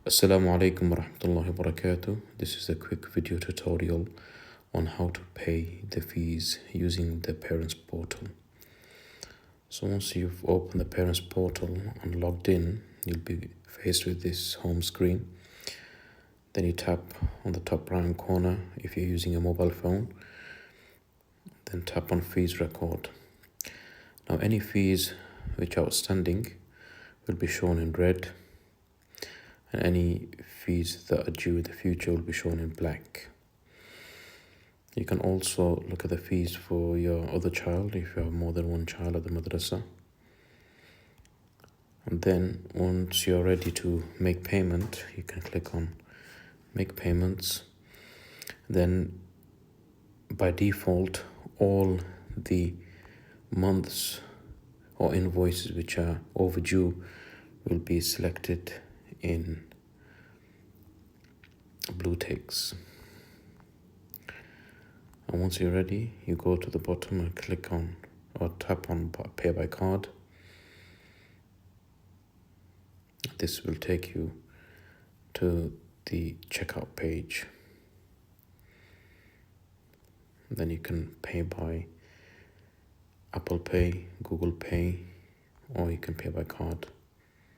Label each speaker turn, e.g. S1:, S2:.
S1: Assalamu alaikum warahmatullahi wabarakatuh. This is a quick video tutorial on how to pay the fees using the Parents Portal. So once you've opened the Parents Portal and logged in, you'll be faced with this home screen. Then you tap on the top right corner if you're using a mobile phone. Then tap on Fees Record. Now any fees which are outstanding will be shown in red, and any fees that are due in the future will be shown in black. You can also look at the fees for your other child if you have more than one child at the madrasa. And then once you're ready to make payment, you can click on Make Payments. Then by default, all the months or invoices which are overdue will be selected in blue ticks. And once you're ready, you go to the bottom and click on or tap on Pay by Card. This will take you to the checkout page. Then you can pay by Apple Pay, Google Pay, or you can pay by card.